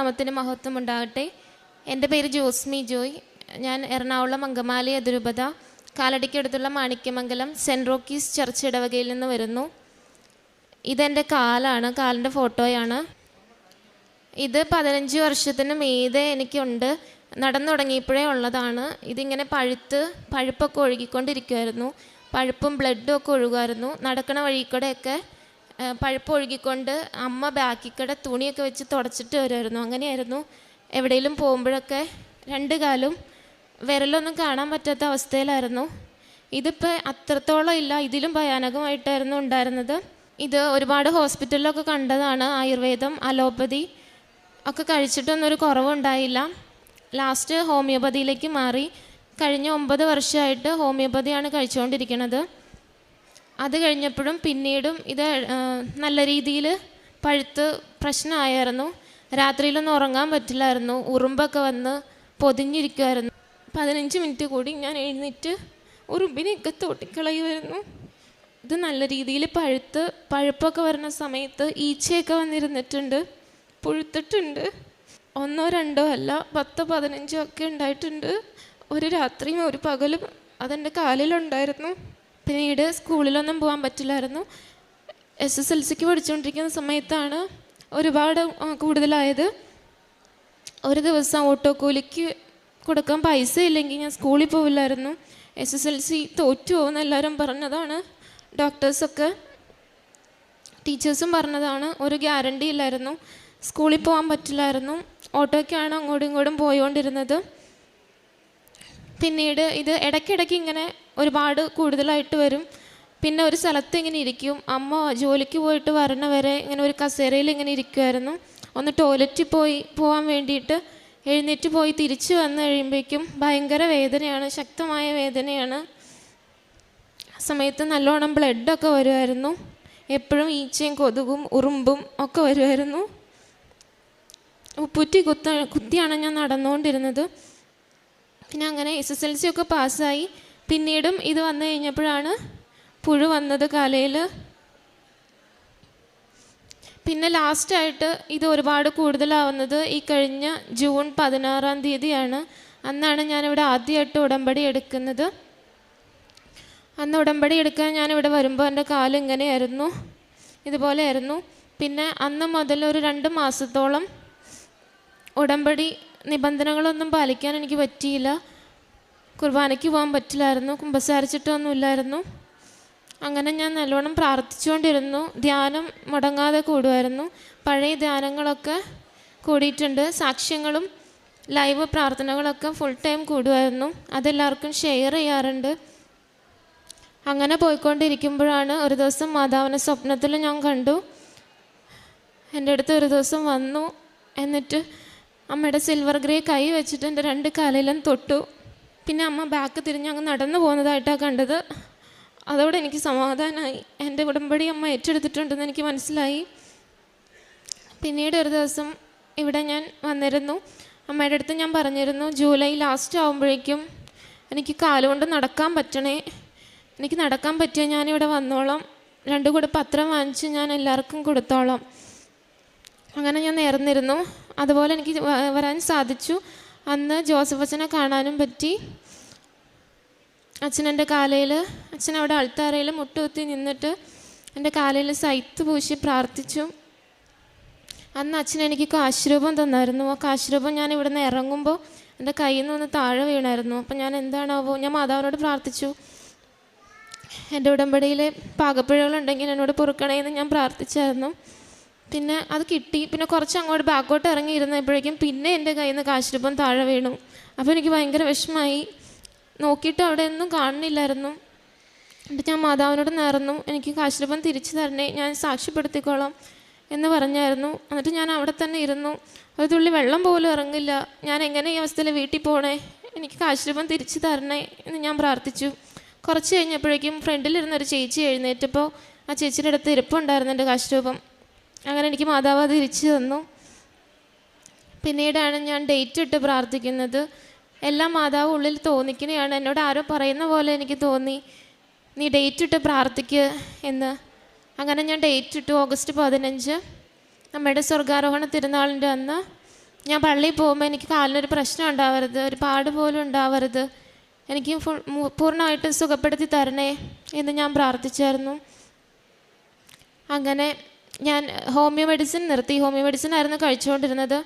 നാമത്തിന് മഹത്വം ഉണ്ടാകട്ടെ. എൻ്റെ പേര് ജോസ്മി ജോയ്. ഞാൻ എറണാകുളം അങ്കമാലി അതിരൂപത കാലടിക്കടുത്തുള്ള മാണിക്യമംഗലം സെൻറ് റോക്കീസ് ചർച്ച് ഇടവകയിൽ നിന്ന് വരുന്നു. ഇതെൻ്റെ കാലിൻ്റെ ഫോട്ടോയാണ്. ഇത് 15 വർഷത്തിന് മീതെ എനിക്കുണ്ട്. നടന്നു തുടങ്ങിയപ്പോഴേ ഉള്ളതാണ്. ഇതിങ്ങനെ പഴുപ്പൊക്കെ ഒഴുകിക്കൊണ്ടിരിക്കുമായിരുന്നു. പഴുപ്പും ബ്ലഡും ഒക്കെ ഒഴുകുമായിരുന്നു. നടക്കണ വഴിക്കൂടെയൊക്കെ പഴുപ്പ് ഒഴുകിക്കൊണ്ട് അമ്മ ബാക്കിക്കടെ തുണിയൊക്കെ വെച്ച് തുടച്ചിട്ട് വരുമായിരുന്നു. അങ്ങനെയായിരുന്നു. എവിടെയെങ്കിലും പോകുമ്പോഴൊക്കെ 2 കാലും വിരലൊന്നും കാണാൻ പറ്റാത്ത അവസ്ഥയിലായിരുന്നു. ഇതിപ്പോൾ അത്രത്തോളം ഇല്ല, ഇതിലും ഭയാനകമായിട്ടായിരുന്നു ഉണ്ടായിരുന്നത്. ഇത് ഒരുപാട് ഹോസ്പിറ്റലിലൊക്കെ കണ്ടതാണ്. ആയുർവേദം, അലോപ്പതി ഒക്കെ കഴിച്ചിട്ടൊന്നും ഒരു കുറവുണ്ടായില്ല. ലാസ്റ്റ് ഹോമിയോപ്പതിയിലേക്ക് മാറി. കഴിഞ്ഞ 9 വർഷമായിട്ട് ഹോമിയോപ്പതിയാണ് കഴിച്ചുകൊണ്ടിരിക്കുന്നത്. അത് കഴിഞ്ഞപ്പോഴും പിന്നീടും ഇത് നല്ല രീതിയിൽ പഴുത്ത് പ്രശ്നമായിരുന്നു. രാത്രിയിലൊന്നും ഉറങ്ങാൻ പറ്റില്ലായിരുന്നു. ഉറുമ്പൊക്കെ വന്ന് പൊതിഞ്ഞിരിക്കുമായിരുന്നു. 15 മിനിറ്റ് കൂടി ഞാൻ എഴുന്നേറ്റ് ഉറുമ്പിനെയൊക്കെ തോട്ടിക്കളയുമായിരുന്നു. ഇത് നല്ല രീതിയിൽ പഴുപ്പൊക്കെ വരുന്ന സമയത്ത് ഈച്ചയൊക്കെ വന്നിരുന്നിട്ടുണ്ട്, പുഴുത്തിട്ടുണ്ട്. 1 2 അല്ല, 10 15 ഒക്കെ ഉണ്ടായിട്ടുണ്ട്. ഒരു രാത്രിയും ഒരു പകലും അതെൻ്റെ കാലിലുണ്ടായിരുന്നു. പിന്നീട് സ്കൂളിലൊന്നും പോകാൻ പറ്റില്ലായിരുന്നു. SSLCക്ക് പഠിച്ചുകൊണ്ടിരിക്കുന്ന സമയത്താണ് ഒരുപാട് കൂടുതലായത്. ഒരു ദിവസം ഓട്ടോ കൂലിക്ക് കൊടുക്കാൻ പൈസ ഇല്ലെങ്കിൽ ഞാൻ സ്കൂളിൽ പോവില്ലായിരുന്നു. SSLC തോറ്റു പോകുമെന്ന് എല്ലാവരും പറഞ്ഞതാണ്. ഡോക്ടേഴ്സൊക്കെ ടീച്ചേഴ്സും പറഞ്ഞതാണ്. ഒരു ഗ്യാരണ്ടി ഇല്ലായിരുന്നു. സ്കൂളിൽ പോകാൻ പറ്റില്ലായിരുന്നു. ഓട്ടോയ്ക്കാണ് അങ്ങോട്ടും ഇങ്ങോട്ടും പോയിക്കൊണ്ടിരുന്നത്. പിന്നീട് ഇത് ഇടയ്ക്കിടയ്ക്ക് ഇങ്ങനെ ഒരുപാട് കൂടുതലായിട്ട് വരും. പിന്നെ ഒരു സ്ഥലത്ത് ഇങ്ങനെ ഇരിക്കും. അമ്മ ജോലിക്ക് പോയിട്ട് വരണ വരെ ഇങ്ങനെ ഒരു കസേരയിൽ ഇങ്ങനെ ഇരിക്കുമായിരുന്നു. ഒന്ന് ടോയ്ലറ്റിൽ പോകാൻ വേണ്ടിയിട്ട് എഴുന്നേറ്റ് പോയി തിരിച്ച് വന്നു കഴിയുമ്പോഴേക്കും ഭയങ്കര വേദനയാണ്, ശക്തമായ വേദനയാണ്. ആ സമയത്ത് നല്ലോണം ബ്ലഡൊക്കെ വരുമായിരുന്നു. എപ്പോഴും ഈച്ചയും കൊതുകും ഉറുമ്പും ഒക്കെ വരുമായിരുന്നു. ഉപ്പൂറ്റി കുത്തിയാണ് ഞാൻ നടന്നുകൊണ്ടിരുന്നത്. പിന്നെ അങ്ങനെ SSLC ഒക്കെ പാസ്സായി. പിന്നീടും ഇത് വന്നു കഴിഞ്ഞപ്പോഴാണ് പുഴു വന്നത് കാലയിൽ. പിന്നെ ലാസ്റ്റായിട്ട് ഇത് ഒരുപാട് കൂടുതലാവുന്നത് ഈ കഴിഞ്ഞ ജൂൺ 16-ാം തീയതിയാണ്. അന്നാണ് ഞാനിവിടെ ആദ്യമായിട്ട് ഉടമ്പടി എടുക്കുന്നത്. അന്ന് ഉടമ്പടി എടുക്കാൻ ഞാനിവിടെ വരുമ്പോൾ എൻ്റെ കാല് ഇങ്ങനെയായിരുന്നു, ഇതുപോലെയായിരുന്നു. പിന്നെ അന്ന് മുതൽ ഒരു 2 മാസത്തോളം ഉടമ്പടി നിബന്ധനകളൊന്നും പാലിക്കാൻ എനിക്ക് പറ്റിയില്ല. കുർബാനയ്ക്ക് പോകാൻ പറ്റില്ലായിരുന്നു, കുമ്പസാരിച്ചിട്ടൊന്നുമില്ലായിരുന്നു. അങ്ങനെ ഞാൻ നല്ലോണം പ്രാർത്ഥിച്ചുകൊണ്ടിരുന്നു. ധ്യാനം മുടങ്ങാതെ കൂടുമായിരുന്നു. പഴയ ധ്യാനങ്ങളൊക്കെ കൂടിയിട്ടുണ്ട്. സാക്ഷ്യങ്ങളും ലൈവ് പ്രാർത്ഥനകളൊക്കെ ഫുൾ ടൈം കൂടുമായിരുന്നു. അതെല്ലാവർക്കും ഷെയർ ചെയ്യാറുണ്ട്. അങ്ങനെ പോയിക്കൊണ്ടിരിക്കുമ്പോഴാണ് ഒരു ദിവസം മാതാവിനെ സ്വപ്നത്തിൽ ഞാൻ കണ്ടു. എൻ്റെ അടുത്ത് ഒരു ദിവസം വന്നു. എന്നിട്ട് അമ്മയുടെ സിൽവർ ഗ്രേ കൈ വെച്ചിട്ട് എൻ്റെ 2 കാലിലും തൊട്ടു. പിന്നെ അമ്മ ബാക്ക് തിരിഞ്ഞ് അങ്ങ് നടന്നു പോകുന്നതായിട്ടാണ് കണ്ടത്. അതോടെ എനിക്ക് സമാധാനമായി. എൻ്റെ ഉടമ്പടി അമ്മ ഏറ്റെടുത്തിട്ടുണ്ടെന്ന് എനിക്ക് മനസ്സിലായി. പിന്നീട് ഒരു ദിവസം ഇവിടെ ഞാൻ വന്നിരുന്നു. അമ്മയുടെ അടുത്ത് ഞാൻ പറഞ്ഞിരുന്നു, ജൂലൈ ലാസ്റ്റ് ആകുമ്പോഴേക്കും എനിക്ക് കാലുകൊണ്ട് നടക്കാൻ പറ്റണേ, എനിക്ക് നടക്കാൻ പറ്റിയാൽ ഞാനിവിടെ വന്നോളാം, 2 കൂടെ പത്രം വാങ്ങിച്ച് ഞാൻ എല്ലാവർക്കും കൊടുത്തോളാം. അങ്ങനെ ഞാൻ നേർന്നിരുന്നു. അതുപോലെ എനിക്ക് വരാൻ സാധിച്ചു. അന്ന് ജോസഫ് അച്ഛനെ കാണാനും പറ്റി. അച്ഛനെൻ്റെ കാലയിൽ, അച്ഛൻ അവിടെ അൾത്താരയിൽ മുട്ടുകുത്തി നിന്നിട്ട് എൻ്റെ കാലയിൽ സൈത്ത് പൂശി പ്രാർത്ഥിച്ചു. അന്ന് അച്ഛൻ എനിക്ക് കാശുരൂപം തന്നായിരുന്നു. ആ കാശുരൂപം ഞാൻ ഇവിടെ നിന്ന് ഇറങ്ങുമ്പോൾ എൻ്റെ കയ്യിൽ നിന്ന് താഴെ വീണായിരുന്നു. അപ്പം ഞാൻ എന്താണാവോ, ഞാൻ മാതാവിനോട് പ്രാർത്ഥിച്ചു, എൻ്റെ ഉടമ്പടിയിൽ പാകപ്പിഴകളുണ്ടെങ്കിൽ എന്നോട് പൊറുക്കണേന്ന് ഞാൻ പ്രാർത്ഥിച്ചായിരുന്നു. പിന്നെ അത് കിട്ടി. പിന്നെ കുറച്ച് അങ്ങോട്ട് ബാക്കോട്ട് ഇറങ്ങിയിരുന്നപ്പോഴേക്കും പിന്നെ എൻ്റെ കയ്യിൽ നിന്ന് കാശുരൂപം താഴെ വീണു. അപ്പോൾ എനിക്ക് ഭയങ്കര വിഷമമായി. നോക്കിയിട്ട് അവിടെ ഒന്നും കാണുന്നില്ലായിരുന്നു. എന്നിട്ട് ഞാൻ മാതാവിനോട് നേർന്നു, എനിക്ക് കാശുരൂപം തിരിച്ചു തരണേ, ഞാൻ സാക്ഷ്യപ്പെടുത്തിക്കോളാം എന്ന് പറഞ്ഞായിരുന്നു. എന്നിട്ട് ഞാൻ അവിടെ തന്നെ ഇരുന്നു. ഒരു തുള്ളി വെള്ളം പോലും ഇറങ്ങില്ല. ഞാൻ എങ്ങനെ ഈ അവസ്ഥയിൽ വീട്ടിൽ പോകണേ, എനിക്ക് കാശുരൂപം തിരിച്ചു തരണേ എന്ന് ഞാൻ പ്രാർത്ഥിച്ചു. കുറച്ച് കഴിഞ്ഞപ്പോഴേക്കും ഫ്രണ്ടിലിരുന്നൊരു ചേച്ചി എഴുന്നേറ്റപ്പോൾ ആ ചേച്ചിയുടെ അടുത്ത് ഇരിപ്പുണ്ടായിരുന്നു എൻ്റെ കാശുരൂപം. അങ്ങനെ എനിക്ക് മാതാവ് തിരിച്ചു തന്നു. പിന്നീടാണ് ഞാൻ ഡേറ്റ് ഇട്ട് പ്രാർത്ഥിക്കുന്നത്. എല്ലാം മാതാവ് ഉള്ളിൽ തോന്നിക്കുന്നതാണ്. എന്നോട് ആരോ പറയുന്ന പോലെ എനിക്ക് തോന്നി, നീ ഡേറ്റ് ഇട്ട് പ്രാർത്ഥിക്കുക എന്ന്. അങ്ങനെ ഞാൻ ഡേറ്റ് ഇട്ടു. ഓഗസ്റ്റ് 15 അമ്മയുടെ സ്വർഗാരോഹണ തിരുനാളിൻ്റെ അന്ന് ഞാൻ പള്ളിയിൽ പോകുമ്പോൾ എനിക്ക് കാലിനൊരു പ്രശ്നം ഉണ്ടാവരുത്, ഒരു പാട് പോലും ഉണ്ടാവരുത്, എനിക്ക് പൂർണ്ണമായിട്ട് സുഖപ്പെടുത്തി തരണേ എന്ന് ഞാൻ പ്രാർത്ഥിച്ചായിരുന്നു. അങ്ങനെ ഞാൻ ഹോമിയോ മെഡിസിൻ നിർത്തി. ഹോമിയോ മെഡിസിൻ ആയിരുന്നു കഴിച്ചുകൊണ്ടിരുന്നത്.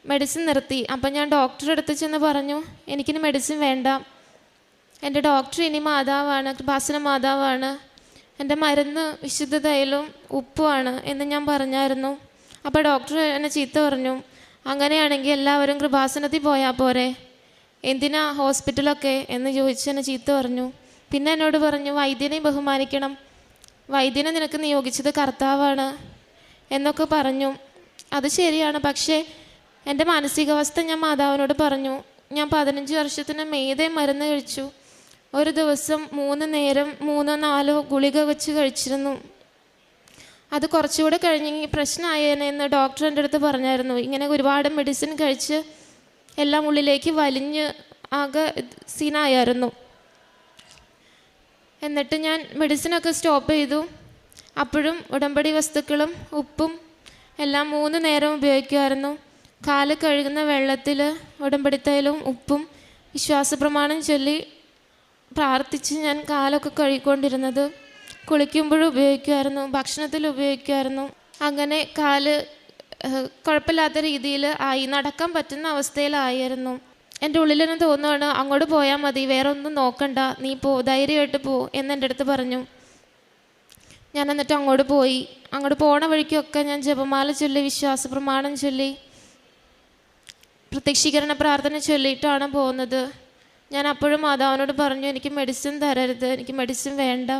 മെഡിസിൻ നിർത്തി. അപ്പം ഞാൻ ഡോക്ടറെ അടുത്ത് ചെന്ന് പറഞ്ഞു, എനിക്കിനി മെഡിസിൻ വേണ്ട, എൻ്റെ ഡോക്ടർ ഇനി മാതാവാണ്, കൃപാസന മാതാവാണ്, എൻ്റെ മരുന്ന് വിശുദ്ധ തൈലവും ഉപ്പുമാണ് എന്ന് ഞാൻ പറഞ്ഞായിരുന്നു. അപ്പോൾ ഡോക്ടർ എന്നെ ചീത്ത പറഞ്ഞു, അങ്ങനെയാണെങ്കിൽ എല്ലാവരും കൃപാസനത്തിൽ പോയാൽ പോരെ, എന്തിനാ ഹോസ്പിറ്റലൊക്കെ എന്ന് ചോദിച്ച് എന്നെ ചീത്ത പറഞ്ഞു. പിന്നെ എന്നോട് പറഞ്ഞു, വൈദ്യനെ ബഹുമാനിക്കണം, വൈദ്യനെ നിനക്ക് നിയോഗിച്ചത് കർത്താവാണ് എന്നൊക്കെ പറഞ്ഞു. അത് ശരിയാണ്. പക്ഷേ എൻ്റെ മാനസികാവസ്ഥ ഞാൻ മാതാവിനോട് പറഞ്ഞു. ഞാൻ 15 വർഷത്തിന് മീതെ മരുന്ന് കഴിച്ചു. ഒരു ദിവസം 3 നേരം 3-4 ഗുളിക വെച്ച് കഴിച്ചിരുന്നു. അത് കുറച്ചുകൂടെ കഴിഞ്ഞെങ്കിൽ പ്രശ്നമായേനെന്ന് ഡോക്ടർ എൻ്റെ അടുത്ത് പറഞ്ഞായിരുന്നു. ഇങ്ങനെ ഒരുപാട് മെഡിസിൻ കഴിച്ച് എല്ലാം ഉള്ളിലേക്ക് വലിഞ്ഞ് ആകെ സീനായിരുന്നു. എന്നിട്ട് ഞാൻ മെഡിസിനൊക്കെ സ്റ്റോപ്പ് ചെയ്തു. അപ്പോഴും ഉടമ്പടി വസ്തുക്കളും ഉപ്പും എല്ലാം 3 നേരം ഉപയോഗിക്കുമായിരുന്നു. കാല് കഴുകുന്ന വെള്ളത്തിൽ ഉടമ്പടി തൈലവും ഉപ്പും വിശ്വാസപ്രമാണം ചൊല്ലി പ്രാർത്ഥിച്ച് ഞാൻ കാലൊക്കെ കഴുകിക്കൊണ്ടിരുന്നത്. കുളിക്കുമ്പോഴും ഉപയോഗിക്കുമായിരുന്നു, ഭക്ഷണത്തിൽ ഉപയോഗിക്കുമായിരുന്നു. അങ്ങനെ കാല് കുഴപ്പമില്ലാത്ത രീതിയിൽ ആയി, നടക്കാൻ പറ്റുന്ന അവസ്ഥയിലായിരുന്നു. എൻ്റെ ഉള്ളിൽ തന്നെ തോന്നുകയാണ്, അങ്ങോട്ട് പോയാൽ മതി, വേറെ ഒന്നും നോക്കണ്ട, നീ പോ, ധൈര്യമായിട്ട് പോ എന്നെൻ്റെ അടുത്ത് പറഞ്ഞു. ഞാൻ എന്നിട്ട് അങ്ങോട്ട് പോയി. അങ്ങോട്ട് പോണ വഴിക്കൊക്കെ ഞാൻ ജപമാല ചൊല്ലി, വിശ്വാസപ്രമാണം ചൊല്ലി, പ്രത്യക്ഷീകരണ പ്രാർത്ഥന ചൊല്ലിയിട്ടാണ് പോകുന്നത്. ഞാൻ അപ്പോഴും മാതാവിനോട് പറഞ്ഞു, എനിക്ക് മെഡിസിൻ തരരുത്, എനിക്ക് മെഡിസിൻ വേണ്ട,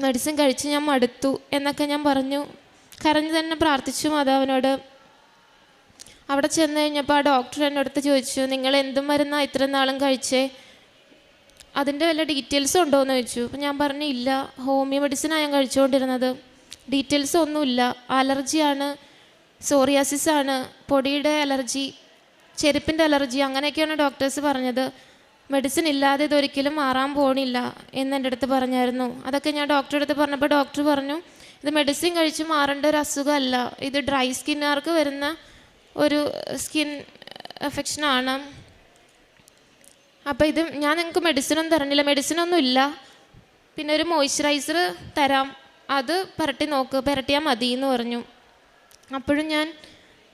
മെഡിസിൻ കഴിച്ച് ഞാൻ മടുത്തു എന്നൊക്കെ ഞാൻ പറഞ്ഞു. കരഞ്ഞു തന്നെ പ്രാർത്ഥിച്ചു മാതാവിനോട്. അവിടെ ചെന്ന് കഴിഞ്ഞപ്പോൾ ആ ഡോക്ടർ എൻ്റെ അടുത്ത് ചോദിച്ചു, നിങ്ങൾ എന്തും മരുന്നാണ് ഇത്ര നാളും കഴിച്ചേ, അതിൻ്റെ വല്ല ഡീറ്റെയിൽസ് ഉണ്ടോ എന്ന് ചോദിച്ചു. അപ്പം ഞാൻ പറഞ്ഞു, ഇല്ല, ഹോമിയോ മെഡിസിനാണ് ഞാൻ കഴിച്ചുകൊണ്ടിരുന്നത്, ഡീറ്റെയിൽസ് ഒന്നുമില്ല, അലർജിയാണ്, സോറിയാസിസ് ആണ്, പൊടിയുടെ അലർജി, ചെരുപ്പിൻ്റെ അലർജി, അങ്ങനെയൊക്കെയാണ് ഡോക്ടേഴ്സ് പറഞ്ഞത്, മെഡിസിൻ ഇല്ലാതെ ഇതൊരിക്കലും മാറാൻ പോണില്ല എന്നെൻ്റെ അടുത്ത് പറഞ്ഞായിരുന്നു. അതൊക്കെ ഞാൻ ഡോക്ടറുടെ അടുത്ത് പറഞ്ഞപ്പോൾ ഡോക്ടർ പറഞ്ഞു, ഇത് മെഡിസിൻ കഴിച്ച് മാറേണ്ട ഒരു അസുഖമല്ല, ഇത് ഡ്രൈ സ്കിന്നുകാർക്ക് വരുന്ന ഒരു സ്കിൻ എഫെക്ഷനാണ്. അപ്പോൾ ഇത് ഞാൻ നിങ്ങൾക്ക് മെഡിസിനൊന്നും തരണില്ല, മെഡിസിനൊന്നും ഇല്ല, പിന്നെ ഒരു മോയ്സ്ചറൈസർ തരാം, അത് പുരട്ടിയാൽ മതി എന്ന് പറഞ്ഞു. അപ്പോഴും ഞാൻ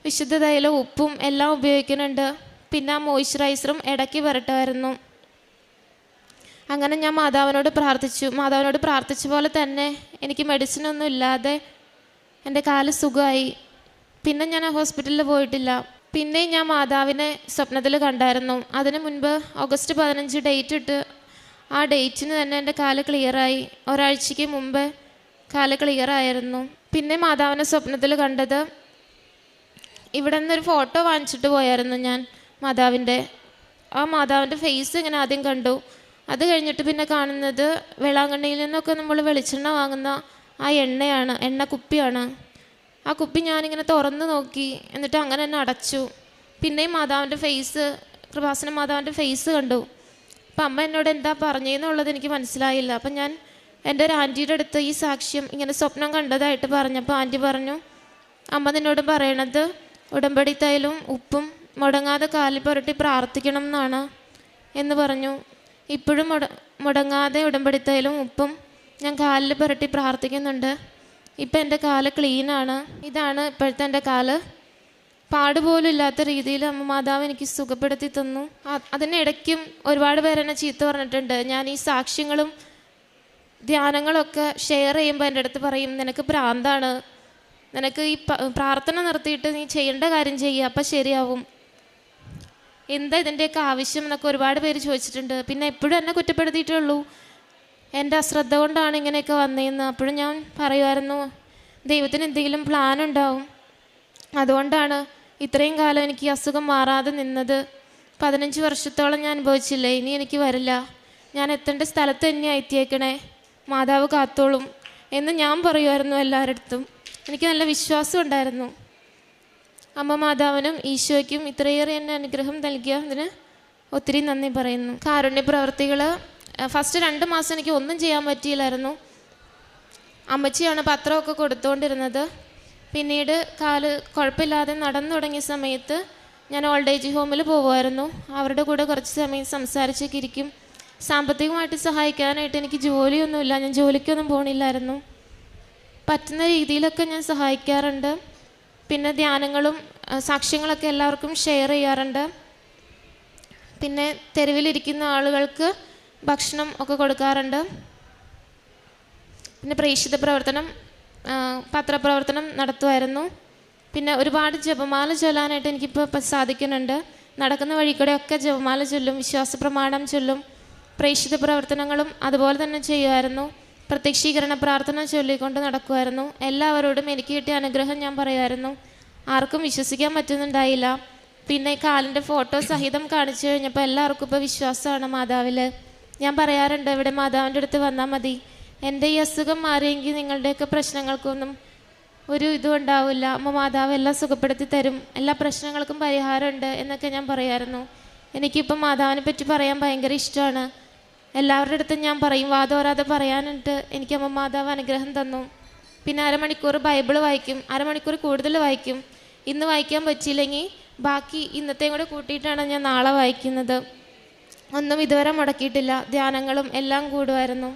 വിശുദ്ധ തൈലവും ഉപ്പും എല്ലാം ഉപയോഗിക്കുന്നുണ്ട്. പിന്നെ ആ മോയ്സ്ചറൈസറും ഇടയ്ക്ക് പുരട്ടുമായിരുന്നു. അങ്ങനെ ഞാൻ മാതാവിനോട് പ്രാർത്ഥിച്ചു. മാതാവിനോട് പ്രാർത്ഥിച്ച പോലെ തന്നെ എനിക്ക് മെഡിസിനൊന്നും ഇല്ലാതെ എൻ്റെ കാല് സുഖമായി. പിന്നെ ഞാൻ ഹോസ്പിറ്റലിൽ പോയിട്ടില്ല. പിന്നെയും ഞാൻ മാതാവിനെ സ്വപ്നത്തിൽ കണ്ടായിരുന്നു. അതിന് മുൻപ് ഓഗസ്റ്റ് 15 ഡേറ്റ് ഇട്ട് ആ ഡേറ്റിന് തന്നെ എൻ്റെ കാല് ക്ലിയറായി. ഒരാഴ്ചയ്ക്ക് മുമ്പ് കാല് ക്ലിയറായിരുന്നു. പിന്നെ മാതാവിനെ സ്വപ്നത്തിൽ കണ്ടത്, ഇവിടെ നിന്നൊരു ഫോട്ടോ വാങ്ങിച്ചിട്ട് പോയായിരുന്നു ഞാൻ മാതാവിൻ്റെ. ആ മാതാവിൻ്റെ ഫേസ് ഇങ്ങനെ ആദ്യം കണ്ടു. അത് കഴിഞ്ഞിട്ട് പിന്നെ കാണുന്നത് വേളാങ്കണ്ണിയിൽ നിന്നൊക്കെ നമ്മൾ വെളിച്ചെണ്ണ വാങ്ങുന്ന ആ എണ്ണയാണ്, എണ്ണ കുപ്പിയാണ്. ആ കുപ്പി ഞാനിങ്ങനെ തുറന്ന് നോക്കി, എന്നിട്ട് അങ്ങനെ തന്നെ അടച്ചു. പിന്നെയും മാതാവിൻ്റെ ഫേസ്, കൃപാസന മാതാവിൻ്റെ ഫേസ് കണ്ടു. അപ്പം അമ്മ എന്നോട് എന്താ പറഞ്ഞതെന്നുള്ളത് എനിക്ക് മനസ്സിലായില്ല. അപ്പം ഞാൻ എൻ്റെ ഒരു ആൻറ്റിയുടെ അടുത്ത് ഈ സാക്ഷ്യം ഇങ്ങനെ സ്വപ്നം കണ്ടതായിട്ട് പറഞ്ഞപ്പോൾ ആൻറ്റി പറഞ്ഞു, അമ്മ നിന്നോട് പറയണത് ഉടമ്പടി തൈലും ഉപ്പും മുടങ്ങാതെ കാലിൽ പുരട്ടി പ്രാർത്ഥിക്കണം എന്നാണ് എന്ന് പറഞ്ഞു. ഇപ്പോഴും മുടങ്ങാതെ ഉടമ്പടി തൈലും ഉപ്പും ഞാൻ കാലിൽ പുരട്ടി പ്രാർത്ഥിക്കുന്നുണ്ട്. ഇപ്പം എൻ്റെ കാല് ക്ലീനാണ്. ഇതാണ് ഇപ്പോഴത്തെ എൻ്റെ കാല്. പാടുപോലും ഇല്ലാത്ത രീതിയിൽ അമ്മ മാതാവ് എനിക്ക് സുഖപ്പെടുത്തി തന്നു. അതിനിടയ്ക്കും ഒരുപാട് പേരെന്നെ ചീത്ത പറഞ്ഞിട്ടുണ്ട്. ഞാൻ ഈ സാക്ഷ്യങ്ങളും ധ്യാനങ്ങളൊക്കെ ഷെയർ ചെയ്യുമ്പോൾ എൻ്റെ അടുത്ത് പറയും, നിനക്ക് ഭ്രാന്താണ്, നിനക്ക് ഈ പ്രാർത്ഥന നിർത്തിയിട്ട് നീ ചെയ്യേണ്ട കാര്യം ചെയ്യുക, അപ്പം ശരിയാവും, എന്താ ഇതിൻ്റെയൊക്കെ ആവശ്യം എന്നൊക്കെ ഒരുപാട് പേര് ചോദിച്ചിട്ടുണ്ട്. പിന്നെ എപ്പോഴും എന്നെ കുറ്റപ്പെടുത്തിയിട്ടുള്ളൂ, എൻ്റെ അശ്രദ്ധ കൊണ്ടാണ് ഇങ്ങനെയൊക്കെ വന്നതെന്ന്. അപ്പോഴും ഞാൻ പറയുമായിരുന്നു, ദൈവത്തിന് എന്തെങ്കിലും പ്ലാൻ ഉണ്ടാവും, അതുകൊണ്ടാണ് ഇത്രയും കാലം എനിക്ക് ഈ അസുഖം മാറാതെ നിന്നത്. 15 വർഷത്തോളം ഞാൻ അനുഭവിച്ചില്ലേ, ഇനി എനിക്ക് വരില്ല, ഞാൻ എത്തേണ്ട സ്ഥലത്ത് തന്നെയാണ് എത്തിയേക്കണേ, മാതാവ് കാത്തോളും എന്ന് ഞാൻ പറയുമായിരുന്നു എല്ലാവരുടെ അടുത്തും. എനിക്ക് നല്ല വിശ്വാസം ഉണ്ടായിരുന്നു. അമ്മ മാതാവിനും ഈശോയ്ക്കും ഇത്രയേറെ എന്നെ അനുഗ്രഹം നൽകിയതിന് ഒത്തിരി നന്ദി പറയുന്നു. കാരുണ്യ പ്രവർത്തികൾ ഫസ്റ്റ് 2 മാസം എനിക്ക് ഒന്നും ചെയ്യാൻ പറ്റിയില്ലായിരുന്നു. അമ്മച്ചിയാണ് പത്രമൊക്കെ കൊടുത്തുകൊണ്ടിരുന്നത്. പിന്നീട് കാല് കുഴപ്പമില്ലാതെ നടന്നു തുടങ്ങിയ സമയത്ത് ഞാൻ ഓൾഡ് ഏജ് ഹോമിൽ പോകുമായിരുന്നു. അവരുടെ കൂടെ കുറച്ച് സമയം സംസാരിച്ചൊക്കെ ഇരിക്കും. സാമ്പത്തികമായിട്ട് സഹായിക്കാനായിട്ട് എനിക്ക് ജോലിയൊന്നുമില്ല, ഞാൻ ജോലിക്കൊന്നും പോകണില്ലായിരുന്നു. പറ്റുന്ന രീതിയിലൊക്കെ ഞാൻ സഹായിക്കാറുണ്ട്. പിന്നെ ധ്യാനങ്ങളും സാക്ഷ്യങ്ങളൊക്കെ എല്ലാവർക്കും ഷെയർ ചെയ്യാറുണ്ട്. പിന്നെ തെരുവിലിരിക്കുന്ന ആളുകൾക്ക് ഭക്ഷണം ഒക്കെ കൊടുക്കാറുണ്ട്. പിന്നെ പ്രേക്ഷിത പ്രവർത്തനം, പത്രപ്രവർത്തനം നടത്തുമായിരുന്നു. പിന്നെ ഒരുപാട് ജപമാല ചൊല്ലാനായിട്ട് എനിക്കിപ്പോൾ സാധിക്കുന്നുണ്ട്. നടക്കുന്ന വഴി കൂടെയൊക്കെ ജപമാല ചൊല്ലും, വിശ്വാസ പ്രമാണം ചൊല്ലും, പ്രേക്ഷിത പ്രവർത്തനങ്ങളും അതുപോലെ തന്നെ ചെയ്യുമായിരുന്നു. പ്രത്യക്ഷീകരണ പ്രാർത്ഥന ചൊല്ലിക്കൊണ്ട് നടക്കുമായിരുന്നു. എല്ലാവരോടും എനിക്ക് കിട്ടിയ അനുഗ്രഹം ഞാൻ പറയുമായിരുന്നു. ആർക്കും വിശ്വസിക്കാൻ പറ്റുന്നുണ്ടായില്ല. പിന്നെ കാലിൻ്റെ ഫോട്ടോ സഹിതം കാണിച്ചു കഴിഞ്ഞപ്പോൾ എല്ലാവർക്കും ഇപ്പോൾ വിശ്വാസമാണ് മാതാവിൽ. ഞാൻ പറയാറുണ്ട്, ഇവിടെ മാതാവിൻ്റെ അടുത്ത് വന്നാൽ മതി, എൻ്റെ ഈ അസുഖം മാറിയെങ്കിൽ നിങ്ങളുടെയൊക്കെ പ്രശ്നങ്ങൾക്കൊന്നും ഒരു ഇതും ഉണ്ടാവില്ല, അമ്മ മാതാവ് എല്ലാം സുഖപ്പെടുത്തി തരും, എല്ലാ പ്രശ്നങ്ങൾക്കും പരിഹാരമുണ്ട് എന്നൊക്കെ ഞാൻ പറയായിരുന്നു. എനിക്കിപ്പം മാതാവിനെ പറ്റി പറയാൻ ഭയങ്കര ഇഷ്ടമാണ്. എല്ലാവരുടെ അടുത്തും ഞാൻ പറയും, വാതോരാതെ പറയാനായിട്ട് എനിക്ക് അമ്മ മാതാവ് അനുഗ്രഹം തന്നു. പിന്നെ അരമണിക്കൂർ ബൈബിൾ വായിക്കും, അരമണിക്കൂർ കൂടുതൽ വായിക്കും. ഇന്ന് വായിക്കാൻ പറ്റിയില്ലെങ്കിൽ ബാക്കി ഇന്നത്തെയും കൂടെ കൂട്ടിയിട്ടാണ് ഞാൻ നാളെ വായിക്കുന്നത്. ഒന്നും ഇതുവരെ മുടക്കിയിട്ടില്ല. ധ്യാനങ്ങളും എല്ലാം കൂടുമായിരുന്നു.